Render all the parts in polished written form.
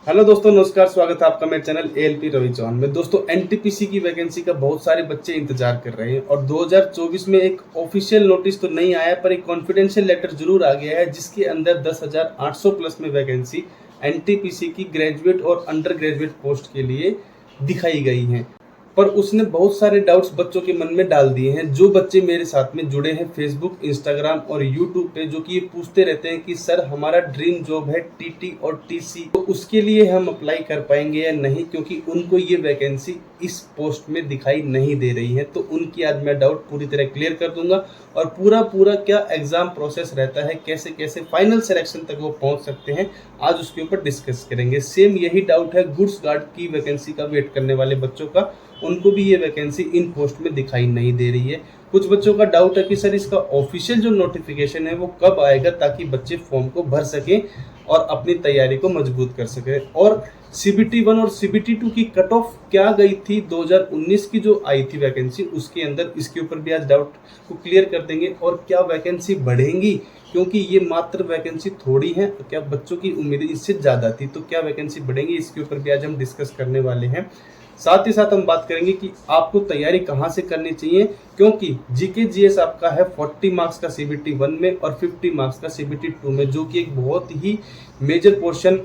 Hello दोस्तों, नमस्कार। स्वागत है आपका मेरे चैनल एएलपी रवि चौहान में। दोस्तों, एनटीपीसी की वैकेंसी का बहुत सारे बच्चे इंतजार कर रहे हैं और 2024 में एक ऑफिशियल नोटिस तो नहीं आया, पर एक कॉन्फिडेंशियल लेटर जरूर आ गया है, जिसके अंदर 10,800 प्लस में वैकेंसी एनटीपीसी की ग्रेजुएट और अंडर ग्रेजुएट पोस्ट के लिए दिखाई गई हैं। पर उसने बहुत सारे डाउट्स बच्चों के मन में डाल दिए हैं। जो बच्चे मेरे साथ में जुड़े हैं फेसबुक, इंस्टाग्राम और यूट्यूब पे, जो कि ये पूछते रहते हैं कि सर हमारा ड्रीम जॉब है टीटी और टीसी, तो उसके लिए हम अप्लाई कर पाएंगे या नहीं, क्योंकि उनको ये वैकेंसी इस पोस्ट में दिखाई नहीं दे रही है। तो उनकी आज मैं डाउट पूरी तरह क्लियर कर दूंगा और पूरा क्या एग्जाम प्रोसेस रहता है, कैसे कैसे फाइनल सिलेक्शन तक वो पहुंच सकते हैं, आज उसके ऊपर डिस्कस करेंगे। सेम यही डाउट है गुड्स गार्ड की वैकेंसी का वेट करने वाले बच्चों का, उनको भी ये वैकेंसी इन पोस्ट में दिखाई नहीं दे रही है। कुछ बच्चों का डाउट है कि सर इसका ऑफिशियल जो नोटिफिकेशन है वो कब आएगा, ताकि बच्चे फॉर्म को भर सकें और अपनी तैयारी को मजबूत कर सकें। और सीबीटी 1 और सीबीटी 2 की कट ऑफ क्या गई थी 2019 की जो आई थी वैकेंसी, उसके अंदर इसके ऊपर भी आज डाउट को क्लियर कर देंगे। और क्या वैकेंसी बढ़ेंगी, क्योंकि ये मात्र वैकेंसी थोड़ी है, तो क्या बच्चों की उम्मीदें इससे ज़्यादा थी, तो क्या वैकेंसी बढ़ेंगी, इसके ऊपर भी आज हम डिस्कस करने वाले हैं। साथ ही साथ हम बात करेंगे कि आपको तैयारी कहाँ से करनी चाहिए, क्योंकि जीके जीएस आपका है 40 मार्क्स का सीबीटी 1 में और 50 मार्क्स का सीबीटी 2 में, जो कि एक बहुत ही मेजर पोर्शन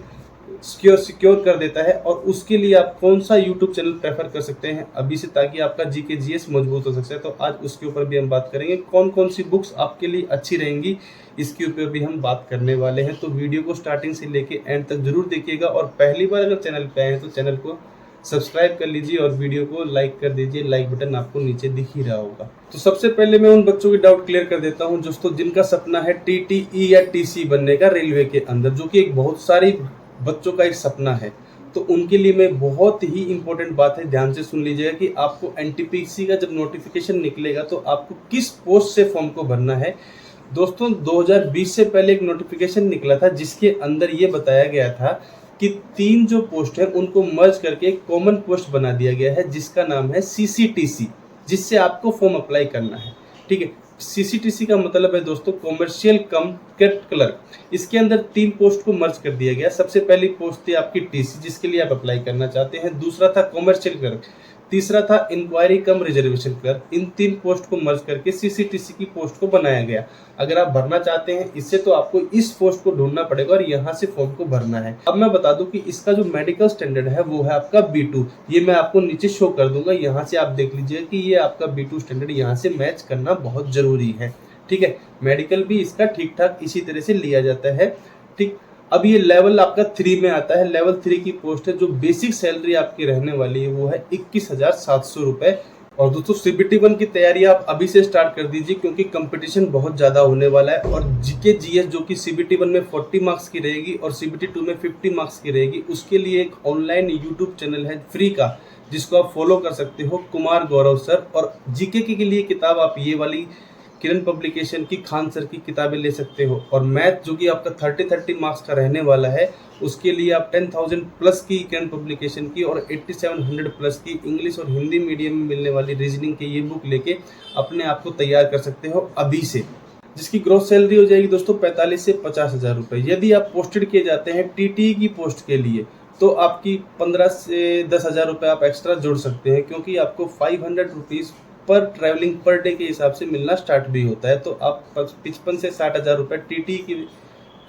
सिक्योर कर देता है। और उसके लिए आप कौन सा यूट्यूब चैनल प्रेफर कर सकते हैं अभी से, ताकि आपका जीके जीएस मजबूत हो सकता है। तो आज उसके ऊपर भी हम बात करेंगे। कौन कौन सी बुक्स आपके लिए अच्छी रहेंगी, इसके ऊपर भी हम बात करने वाले हैं। तो वीडियो को स्टार्टिंग से लेके एंड तक जरूर देखिएगा और पहली बार अगर चैनल पे आए हैं तो चैनल को सब्सक्राइब कर लीजिए और वीडियो को लाइक कर दीजिए। लाइक बटन आपको नीचे दिख ही रहा होगा। तो सबसे पहले मैं उन बच्चों की डाउट क्लियर कर देता हूं दोस्तों, जिनका सपना है टीटीई या टीसी बनने का रेलवे के अंदर, जो कि एक बहुत सारी बच्चों का एक सपना है। तो उनके लिए मैं बहुत ही इंपॉर्टेंट बात है, ध्यान से सुन लीजिएगा कि आपको एनटीपीसी का जब नोटिफिकेशन निकलेगा तो आपको किस पोस्ट से फॉर्म को भरना है। दोस्तों, 2020 से पहले एक नोटिफिकेशन निकला था, जिसके अंदर ये बताया गया था कि 3 जो पोस्ट है उनको मर्ज करके एक कॉमन पोस्ट बना दिया गया है, जिसका नाम है सीसीटीसी, जिससे आपको फॉर्म अप्लाई करना है। ठीक है, सीसीटीसी का मतलब है दोस्तों कॉमर्शियल कम क्लर्क। इसके अंदर 3 पोस्ट को मर्ज कर दिया गया। सबसे पहली पोस्ट थी आपकी टीसी, जिसके लिए आप अप्लाई करना चाहते हैं। दूसरा था कॉमर्शियल क्लर्क। तीसरा था इंक्वायरी कम रिजर्वेशन क्लर्क। इन 3 पोस्ट को मर्ज करके सीसीटीसी की पोस्ट को बनाया गया। अगर आप भरना चाहते हैं इससे, तो आपको इस पोस्ट को ढूंढना पड़ेगा और यहाँ से फॉर्म को भरना है। अब मैं बता दूं कि इसका जो मेडिकल स्टैंडर्ड है वो है आपका B2। ये मैं आपको नीचे शो कर दूंगा, यहाँ से आप देख लीजिए कि ये आपका B2 स्टैंडर्ड यहाँ से मैच करना बहुत जरूरी है। ठीक है, मेडिकल भी इसका ठीक ठाक इसी तरह से लिया जाता है। ठीक, अब ये लेवल आपका 3 में आता है। लेवल 3 की पोस्ट है। जो बेसिक सैलरी आपकी रहने वाली है वो है 21,700 रुपए। और दोस्तों, सीबीटी 1 की तैयारी आप अभी से स्टार्ट कर दीजिए, क्योंकि कंपटीशन बहुत ज़्यादा होने वाला है। और जीके जीएस जो कि सीबीटी 1 में 40 मार्क्स की रहेगी और सीबीटी 2 में 50 मार्क्स की रहेगी, उसके लिए एक ऑनलाइन यूट्यूब चैनल है फ्री का, जिसको आप फॉलो कर सकते हो, कुमार गौरव सर। और जीके के लिए किताब आप ये वाली किरण पब्लिकेशन की खान सर की किताबें ले सकते हो। और मैथ जो कि आपका 30 मार्क्स का रहने वाला है, उसके लिए आप 10,000 प्लस की किरण पब्लिकेशन की और 8700 प्लस की इंग्लिश और हिंदी मीडियम में मिलने वाली रीजनिंग की ये बुक लेके अपने आप को तैयार कर सकते हो अभी से, जिसकी ग्रोथ सैलरी हो जाएगी दोस्तों 45 से 50,000 रुपये। यदि आप पोस्टेड किए जाते हैं टीटी की पोस्ट के लिए, तो आपकी 15 से 10,000 रुपये आप एक्स्ट्रा जोड़ सकते हैं, क्योंकि आपको 500 रुपीज़ पर ट्रैवलिंग पर डे के हिसाब से मिलना स्टार्ट भी होता है। तो आप 55 से 60,000 रुपये टीटी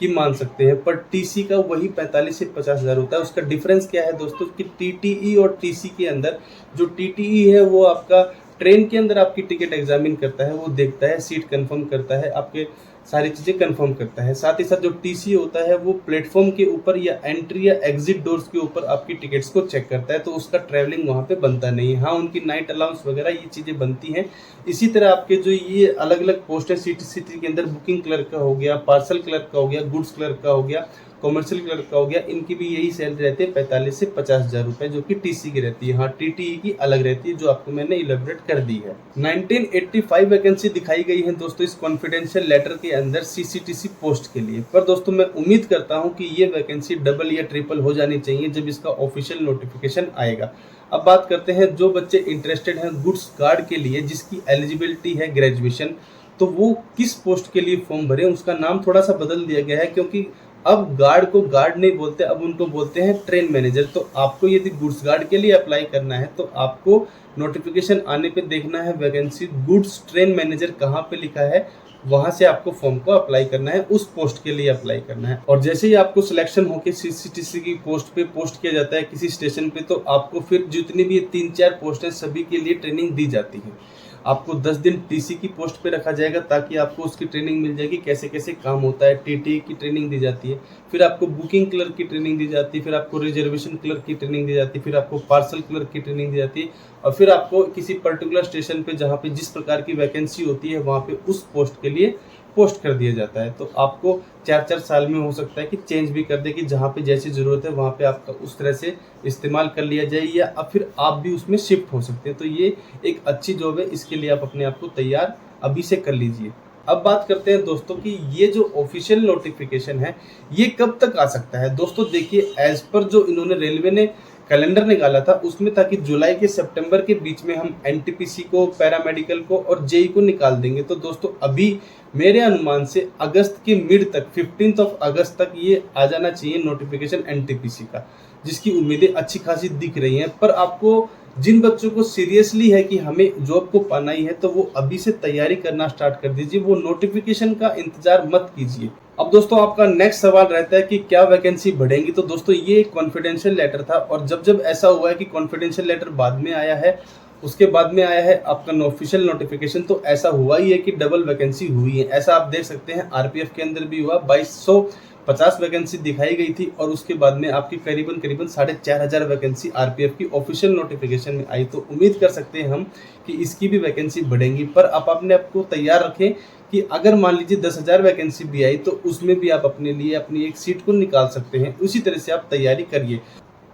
की मान सकते हैं, पर टीसी का वही 45 से 50,000 होता है। उसका डिफरेंस क्या है दोस्तों कि टीटीई और टीसी के अंदर, जो टीटीई है वो आपका ट्रेन के अंदर आपकी टिकट एग्जामिन करता है, वो देखता है, सीट कंफर्म करता है, आपके सारी चीज़ें कंफर्म करता है। साथ ही साथ जो टीसी होता है वो प्लेटफॉर्म के ऊपर या एंट्री या एग्जिट डोर्स के ऊपर आपकी टिकट्स को चेक करता है, तो उसका ट्रैवलिंग वहाँ पे बनता नहीं है। हाँ, उनकी नाइट अलाउंस वगैरह ये चीज़ें बनती हैं। इसी तरह आपके जो ये अलग अलग पोस्ट है सिटी के अंदर, बुकिंग क्लर्क का हो गया, पार्सल क्लर्क का हो गया, गुड्स क्लर्क का हो गया, कॉमर्शियल क्लर्क का हो गया, इनकी भी यही सैलरी रहती है 45 से 50,000 रुपये, जो कि टीसी की रहती है। हाँ, टीटीई की अलग रहती है, जो आपको मैंने इलेबोरेट कर दी है। 1985 वैकेंसी दिखाई गई है दोस्तों इस कॉन्फिडेंशियल लेटर के अंदर सीसीटीसी पोस्ट के लिए। पर दोस्तों, मैं उम्मीद करता हूं कि ये वैकेंसी डबल या ट्रिपल हो जानी चाहिए जब इसका ऑफिशियल नोटिफिकेशन आएगा। अब बात करते हैं जो बच्चे इंटरेस्टेड हैं गुड्स गार्ड के लिए, जिसकी एलिजिबिलिटी है ग्रेजुएशन, तो वो किस पोस्ट के लिए फॉर्म भरें। उसका नाम थोड़ा सा बदल दिया गया है, क्योंकि अब गार्ड को गार्ड नहीं बोलते, अब उनको बोलते हैं ट्रेन मैनेजर। तो आपको यदि गुड्स गार्ड के लिए अप्लाई करना है तो आपको नोटिफिकेशन आने पे देखना है वैकेंसी गुड्स ट्रेन मैनेजर कहाँ पे लिखा है, वहां से आपको फॉर्म को अप्लाई करना है, उस पोस्ट के लिए अप्लाई करना है। और जैसे ही आपको सिलेक्शन होकर सीसीटीसी की पोस्ट पे पोस्ट किया जाता है किसी स्टेशन पे, तो आपको फिर जितनी भी 3-4 पोस्ट है सभी के लिए ट्रेनिंग दी जाती है। आपको 10 दिन टीसी की पोस्ट पे रखा जाएगा ताकि आपको उसकी ट्रेनिंग मिल जाएगी, कैसे कैसे काम होता है। टीटी की ट्रेनिंग दी जाती है, फिर आपको बुकिंग क्लर्क की ट्रेनिंग दी जाती है, फिर आपको रिजर्वेशन क्लर्क की ट्रेनिंग दी जाती है, फिर आपको पार्सल क्लर्क की ट्रेनिंग दी जाती है, और फिर आपको किसी पर्टिकुलर स्टेशन पे जहाँ पे जिस प्रकार की वैकेंसी होती है वहाँ पे उस पोस्ट के लिए पोस्ट कर दिया जाता है। तो आपको 4-4 साल में हो सकता है कि चेंज भी कर दे कि जहाँ पे जैसी ज़रूरत है वहाँ पे आपका उस तरह से इस्तेमाल कर लिया जाए, या अब फिर आप भी उसमें शिफ्ट हो सकते हैं। तो ये एक अच्छी जॉब है, इसके लिए आप अपने आप को तैयार अभी से कर लीजिए। अब बात करते हैं दोस्तों कि ये जो ऑफिशियल नोटिफिकेशन है ये कब तक आ सकता है। दोस्तों देखिए, एज पर जो इन्होंने रेलवे ने कैलेंडर निकाला था उसमें था कि जुलाई के सितंबर के बीच में हम एनटीपीसी को, पैरामेडिकल को और जेई को निकाल देंगे। तो दोस्तों अभी मेरे अनुमान से अगस्त के मिड तक 15 अगस्त तक ये आ जाना चाहिए नोटिफिकेशन एनटीपीसी का, जिसकी उम्मीदें अच्छी खासी दिख रही हैं। पर आपको जिन बच्चों को सीरियसली है कि हमें जॉब को पाना ही है तो वो अभी से तैयारी करना स्टार्ट कर दीजिए, वो नोटिफिकेशन का इंतजार मत कीजिए। अब दोस्तों आपका नेक्स्ट सवाल रहता है कि क्या वैकेंसी बढ़ेंगी। तो दोस्तों ये एक कॉन्फिडेंशियल लेटर था, और जब ऐसा हुआ है कि कॉन्फिडेंशियल लेटर बाद में आया है, उसके बाद में आया है आपका ऑफिशियल नोटिफिकेशन, तो ऐसा हुआ ही है कि डबल वैकेंसी हुई है। ऐसा आप देख सकते हैं आरपीएफ के अंदर भी हुआ, 2250 वैकेंसी दिखाई गई थी और उसके बाद में आपकी करीबन 4500 वैकेंसी आरपीएफ की ऑफिशियल नोटिफिकेशन में आई। तो उम्मीद कर सकते हैं हम कि इसकी भी वैकेंसी बढ़ेंगी। पर आप अपने आप को तैयार रखें कि अगर मान लीजिए 10,000 वैकेंसी भी आई तो उसमें भी आप अपने लिए अपनी एक सीट को निकाल सकते हैं। उसी तरह से आप तैयारी करिए।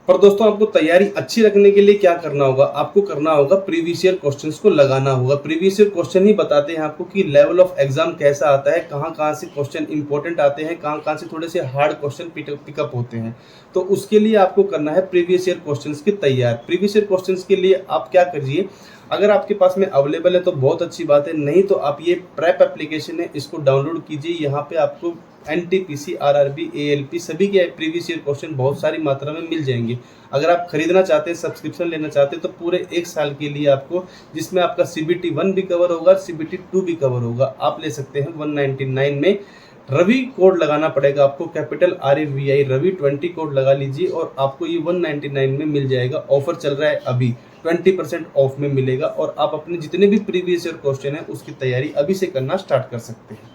पर दोस्तों आपको तैयारी अच्छी रखने के लिए क्या करना होगा, आपको करना होगा प्रीवियस ईयर क्वेश्चंस को लगाना होगा। प्रीवियस ईयर क्वेश्चन ही बताते हैं आपको कि लेवल ऑफ एग्जाम कैसा आता है, कहाँ से क्वेश्चन इंपॉर्टेंट आते हैं, कहाँ से थोड़े से हार्ड क्वेश्चन पिकअप होते हैं। तो उसके लिए आपको करना है प्रीवियस ईयर क्वेश्चंस की तैयार। प्रीवियस ईयर क्वेश्चंस के लिए आप क्या करिए, अगर आपके पास में अवेलेबल है तो बहुत अच्छी बात है, नहीं तो आप ये प्रेप एप्लीकेशन है इसको डाउनलोड कीजिए। यहाँ पे आपको एनटीपीसी, आरआरबी, एएलपी सभी के प्रीवियस ईयर क्वेश्चन बहुत सारी मात्रा में मिल जाएंगे। अगर आप खरीदना चाहते हैं, सब्सक्रिप्शन लेना चाहते हैं, तो पूरे 1 साल के लिए आपको, जिसमें आपका CBT 1 भी कवर होगा, CBT 2 भी कवर होगा, आप ले सकते हैं 199 में। रवि कोड लगाना पड़ेगा आपको, कैपिटल RAVI रवि 20 कोड लगा लीजिए और आपको ये 199 में मिल जाएगा। ऑफर चल रहा है अभी, 20% ऑफ में मिलेगा और आप अपने जितने भी प्रीवियस ईयर क्वेश्चन है उसकी तैयारी अभी से करना स्टार्ट कर सकते हैं।